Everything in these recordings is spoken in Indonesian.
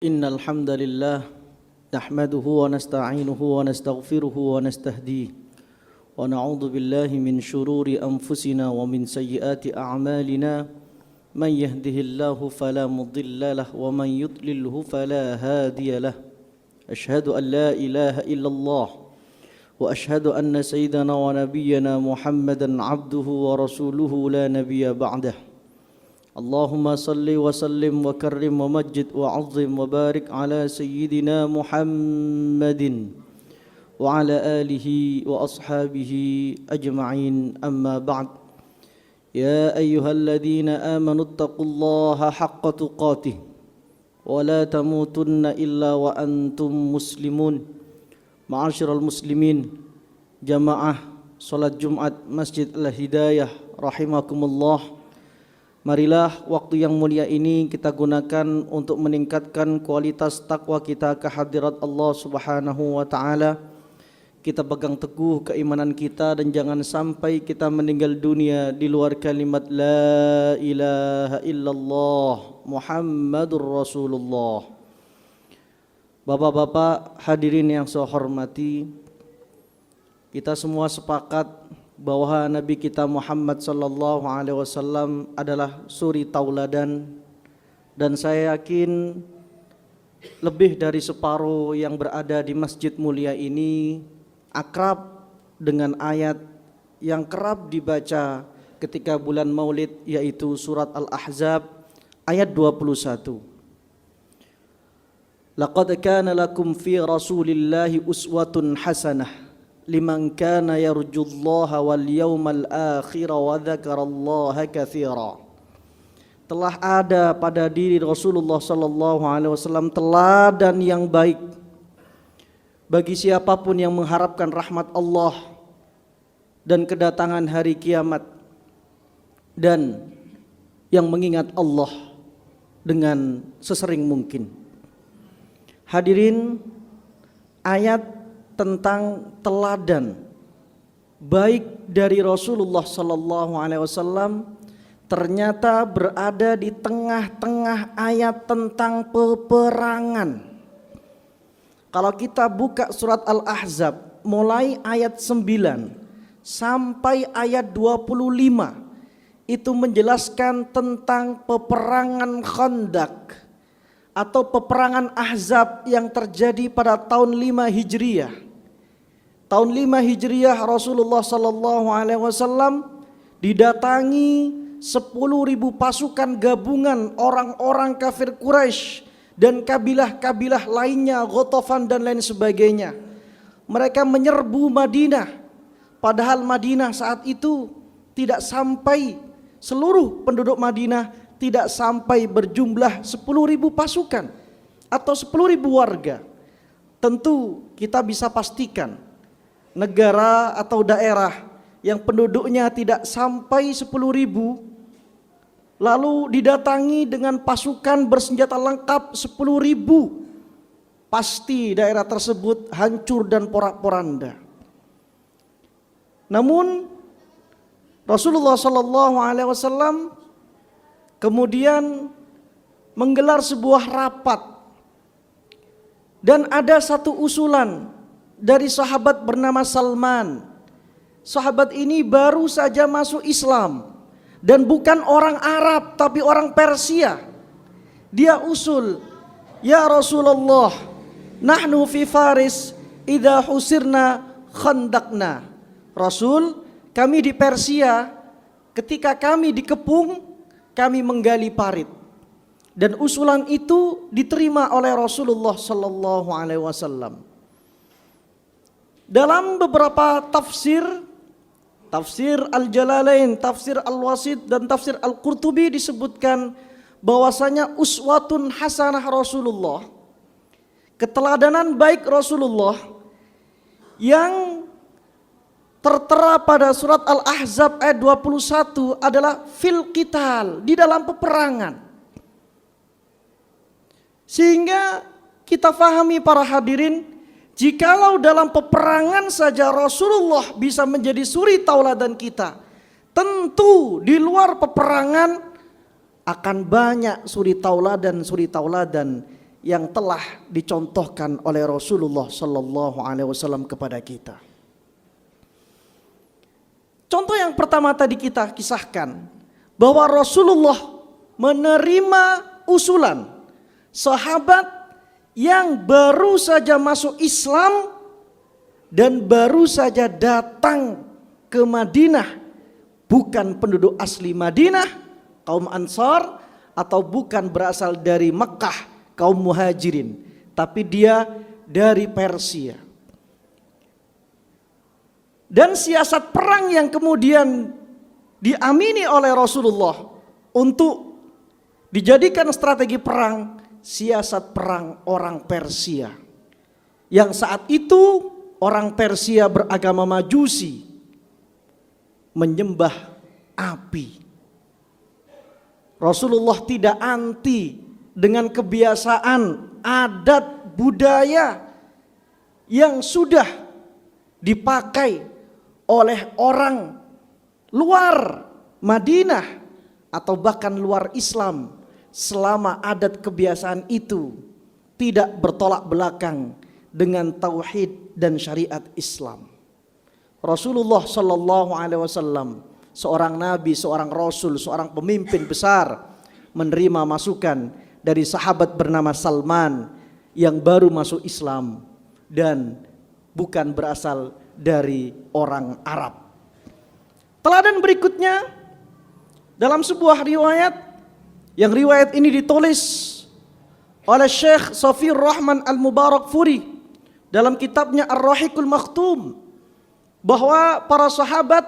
إن الحمد لله نحمده ونستعينه ونستغفره ونستهديه ونعوذ بالله من شرور أنفسنا ومن سيئات أعمالنا من يهده الله فلا مضل له ومن يضلله فلا هادي له أشهد أن لا إله إلا الله وأشهد أن سيدنا ونبينا محمدا عبده ورسوله لا نبي بعده اللهم صل وسلم وكرم ومجد وعظم وبارك على سيدنا محمد وعلى آله وأصحابه أجمعين أما بعد يا أيها الذين آمنوا اتقوا الله حق تقاته ولا تموتن إلا وأنتم مسلمون معاشر المسلمين جماعة صلاة جمعة Masjid Al-Hidayah rahimakumullah. Marilah waktu yang mulia ini kita gunakan untuk meningkatkan kualitas takwa kita ke hadirat Allah Subhanahu wa taala. Kita pegang teguh keimanan kita dan jangan sampai kita meninggal dunia di luar kalimat la ilaha illallah Muhammadur Rasulullah. Bapak-bapak hadirin yang saya hormati, kita semua sepakat bahwa Nabi kita Muhammad sallallahu alaihi wasallam adalah suri tauladan, dan saya yakin lebih dari separuh yang berada di masjid mulia ini akrab dengan ayat yang kerap dibaca ketika bulan Maulid, yaitu surat Al-Ahzab ayat 21. Laqad kana lakum fi Rasulillahi uswatun hasanah liman kana yarjullaha wal yawmal akhir wa dzakarallaha katsira. Telah ada pada diri Rasulullah sallallahu alaihi wasallam teladan yang baik bagi siapapun yang mengharapkan rahmat Allah dan kedatangan hari kiamat, dan yang mengingat Allah dengan sesering mungkin. Hadirin, ayat tentang teladan baik dari Rasulullah sallallahu alaihi wasallam ternyata berada di tengah-tengah ayat tentang peperangan. Kalau kita buka surat Al-Ahzab mulai ayat 9 sampai ayat 25, itu menjelaskan tentang peperangan Khandaq atau peperangan Ahzab yang terjadi pada tahun 5 Hijriah. Tahun 5 Hijriah Rasulullah sallallahu alaihi wasallam didatangi 10.000 pasukan gabungan orang-orang kafir Quraisy dan kabilah-kabilah lainnya, Ghatafan dan lain sebagainya. Mereka menyerbu Madinah, padahal Madinah saat itu tidak sampai, seluruh penduduk Madinah tidak sampai berjumlah 10.000 pasukan atau 10.000 warga. Tentu kita bisa pastikan negara atau daerah yang penduduknya tidak sampai 10.000 lalu didatangi dengan pasukan bersenjata lengkap 10.000, pasti daerah tersebut hancur dan porak-poranda. Namun Rasulullah sallallahu alaihi wasallam kemudian menggelar sebuah rapat, dan ada satu usulan dari sahabat bernama Salman. Sahabat ini baru saja masuk Islam dan bukan orang Arab tapi orang Persia. Dia usul, ya Rasulullah, nahnu fi Faris idza husirna khandaqna. Rasul, kami di Persia, ketika kami dikepung kami menggali parit. Dan usulan itu diterima oleh Rasulullah sallallahu alaihi wasallam. Dalam beberapa tafsir Al-Jalalain, tafsir Al-Wasit dan tafsir Al-Qurtubi disebutkan bahwasanya uswatun hasanah Rasulullah, keteladanan baik Rasulullah yang tertera pada surat Al-Ahzab ayat 21 adalah fil qital, di dalam peperangan. Sehingga kita fahami para hadirin, jikalau dalam peperangan saja Rasulullah bisa menjadi suri tauladan kita, tentu di luar peperangan akan banyak suri tauladan yang telah dicontohkan oleh Rasulullah sallallahu alaihi wasallam kepada kita. Contoh yang pertama tadi kita kisahkan bahwa Rasulullah menerima usulan sahabat yang baru saja masuk Islam dan baru saja datang ke Madinah, bukan penduduk asli Madinah, kaum Ansar, atau bukan berasal dari Mekah, kaum Muhajirin, tapi dia dari Persia. Dan siasat perang yang kemudian diamini oleh Rasulullah untuk dijadikan strategi perang, siasat perang orang Persia. Yang saat itu orang Persia beragama Majusi, menyembah api. Rasulullah tidak anti dengan kebiasaan, adat, budaya yang sudah dipakai oleh orang luar Madinah atau bahkan luar Islam, selama adat kebiasaan itu tidak bertolak belakang dengan tauhid dan syariat Islam. Rasulullah sallallahu alaihi wasallam, seorang nabi, seorang rasul, seorang pemimpin besar, menerima masukan dari sahabat bernama Salman yang baru masuk Islam dan bukan berasal dari orang Arab. Teladan berikutnya dalam sebuah riwayat, yang riwayat ini ditulis oleh Syekh Safiyur Rahman Al-Mubarakfuri dalam kitabnya Ar-Rahiqul Makhtum, bahwa para sahabat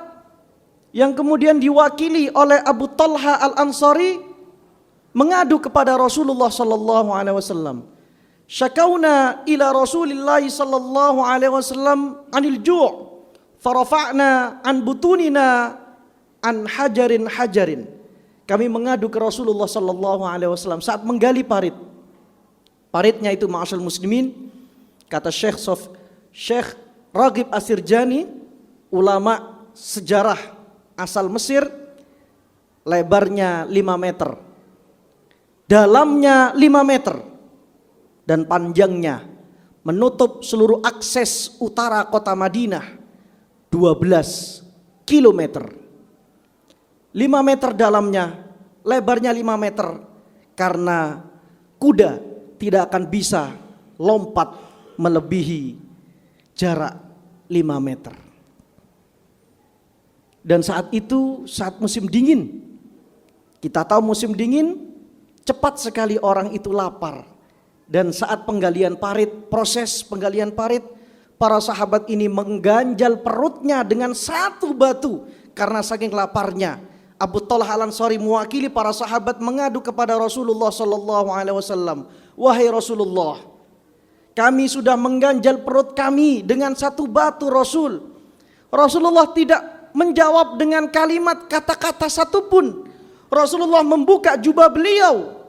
yang kemudian diwakili oleh Abu Talha Al-Ansari mengadu kepada Rasulullah sallallahu alaihi wasallam. Syakauna ila Rasulillah sallallahu alaihi wasallam anil ju', farafa'na an butunina an hajarin. Kami mengadu ke Rasulullah sallallahu alaihi wasallam saat menggali parit. Paritnya itu, ma'asyal muslimin, kata Syekh Raghib Asirjani, ulama sejarah asal Mesir, lebarnya 5 meter, dalamnya 5 meter, dan panjangnya menutup seluruh akses utara kota Madinah 12 kilometer. 5 meter dalamnya, lebarnya 5 meter, karena kuda tidak akan bisa lompat melebihi jarak 5 meter. Dan saat itu saat musim dingin, kita tahu musim dingin cepat sekali orang itu lapar. Dan saat penggalian parit, proses penggalian parit, para sahabat ini mengganjal perutnya dengan satu batu karena saking laparnya. Abu Talha Al-Ansari mewakili para sahabat mengadu kepada Rasulullah sallallahu alaihi wasallam, "Wahai Rasulullah, kami sudah mengganjal perut kami dengan satu batu, Rasul." Rasulullah tidak menjawab dengan kalimat kata-kata satupun. Rasulullah membuka jubah beliau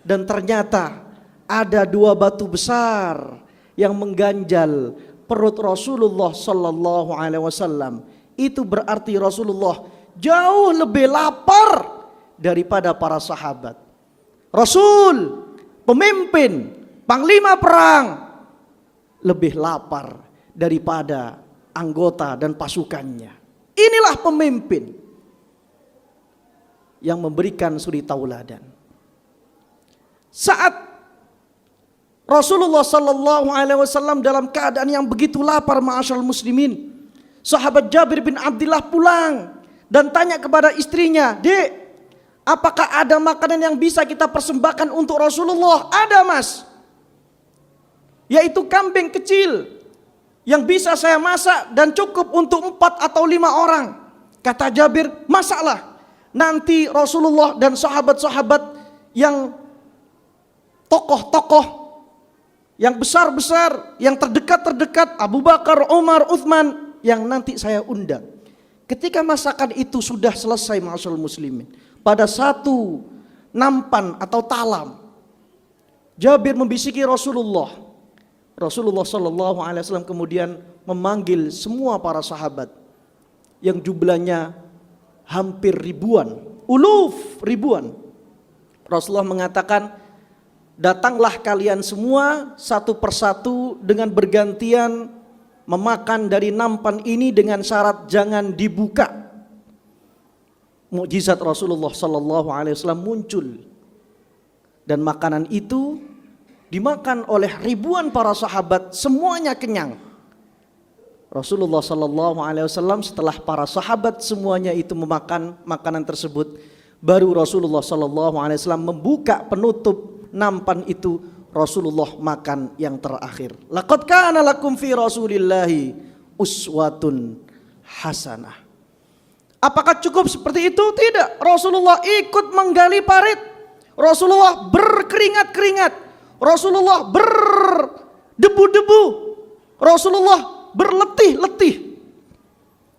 dan ternyata ada 2 batu besar yang mengganjal perut Rasulullah sallallahu alaihi wasallam. Itu berarti Rasulullah jauh lebih lapar daripada para sahabat. Rasul, pemimpin, panglima perang, lebih lapar daripada anggota dan pasukannya. Inilah pemimpin yang memberikan suri tauladan. Saat Rasulullah sallallahu alaihi wasallam dalam keadaan yang begitu lapar, ma'asyal muslimin, sahabat Jabir bin Abdullah pulang dan tanya kepada istrinya, "Dek, apakah ada makanan yang bisa kita persembahkan untuk Rasulullah?" "Ada, Mas. Yaitu kambing kecil yang bisa saya masak dan cukup untuk 4 atau 5 orang." Kata Jabir, "Masaklah. Nanti Rasulullah dan sahabat-sahabat yang tokoh-tokoh, yang besar-besar, yang terdekat-terdekat, Abu Bakar, Umar, Uthman, yang nanti saya undang." Ketika masakan itu sudah selesai, ma'asyal muslimin, pada satu nampan atau talam, Jabir membisiki Rasulullah. Rasulullah sallallahu alaihi wasallam kemudian memanggil semua para sahabat yang jumlahnya hampir ribuan, ribuan. Rasulullah mengatakan, datanglah kalian semua satu persatu dengan bergantian memakan dari nampan ini dengan syarat jangan dibuka. Mukjizat Rasulullah sallallahu alaihi wasallam muncul dan makanan itu dimakan oleh ribuan para sahabat, semuanya kenyang. Rasulullah sallallahu alaihi wasallam setelah para sahabat semuanya itu memakan makanan tersebut, baru Rasulullah sallallahu alaihi wasallam membuka penutup nampan itu, Rasulullah makan yang terakhir. Laqad kana lakum fi Rasulillahi uswatun hasanah. Apakah cukup seperti itu? Tidak. Rasulullah ikut menggali parit. Rasulullah berkeringat-keringat. Rasulullah berdebu-debu. Rasulullah berletih-letih.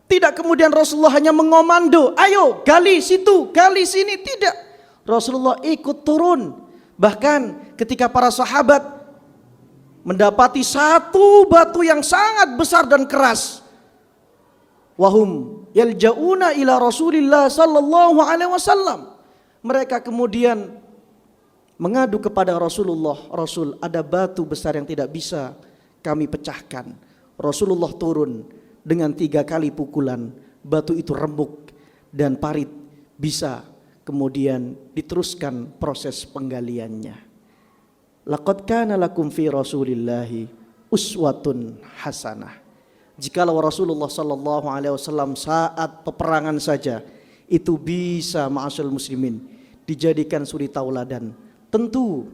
Tidak kemudian Rasulullah hanya mengomando, ayo gali situ, gali sini. Tidak. Rasulullah ikut turun. Bahkan ketika para sahabat mendapati satu batu yang sangat besar dan keras, wahum yaljauna ila Rasulillah sallallahu alaihi wasallam, mereka kemudian mengadu kepada Rasulullah, Rasul, ada batu besar yang tidak bisa kami pecahkan. Rasulullah turun dengan 3 kali pukulan, batu itu remuk dan parit bisa kemudian diteruskan proses penggaliannya. Laqad kana lakum fi Rasulillahi uswatun hasanah. Jikalau Rasulullah sallallahu alaihi wasallam saat peperangan saja itu bisa, ma'asyiral muslimin, dijadikan suri tauladan, tentu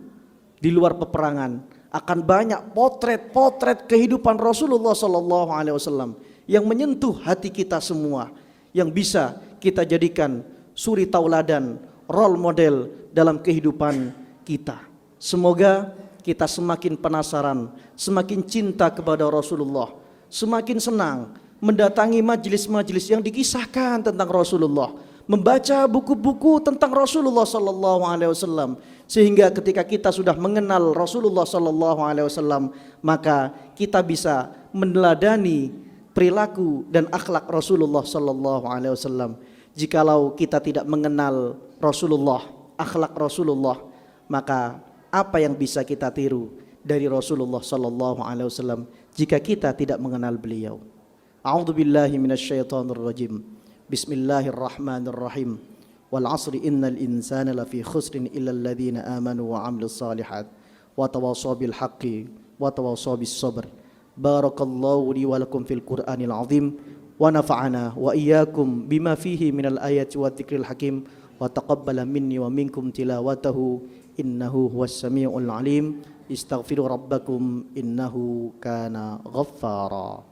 di luar peperangan akan banyak potret-potret kehidupan Rasulullah sallallahu alaihi wasallam yang menyentuh hati kita semua, yang bisa kita jadikan suri tauladan, role model dalam kehidupan kita. Semoga kita semakin penasaran, semakin cinta kepada Rasulullah, semakin senang mendatangi majelis-majelis yang dikisahkan tentang Rasulullah, membaca buku-buku tentang Rasulullah sallallahu alaihi wasallam, sehingga ketika kita sudah mengenal Rasulullah sallallahu alaihi wasallam, maka kita bisa meneladani perilaku dan akhlak Rasulullah sallallahu alaihi wasallam. Jikalau kita tidak mengenal Rasulullah, akhlak Rasulullah, maka apa yang bisa kita tiru dari Rasulullah sallallahu alaihi wasallam jika kita tidak mengenal beliau? A'udzubillahi minasyaitonirrajim. Bismillahirrahmanirrahim. Wal 'asri innal insana lafi khusrin illal ladzina amanu wa 'amilus shalihat wa tawassaw bil haqqi wa tawassaw bis sabr. Barakallahu li wa lakum fil Qur'anil 'azim wa nafa'ana wa iyyakum bima fihi minal ayati wa dzikril hakim wa taqabbala minni wa minkum tilawatahu innahu huwas samiul alim. Istaghfiru rabbakum innahu kana ghaffara.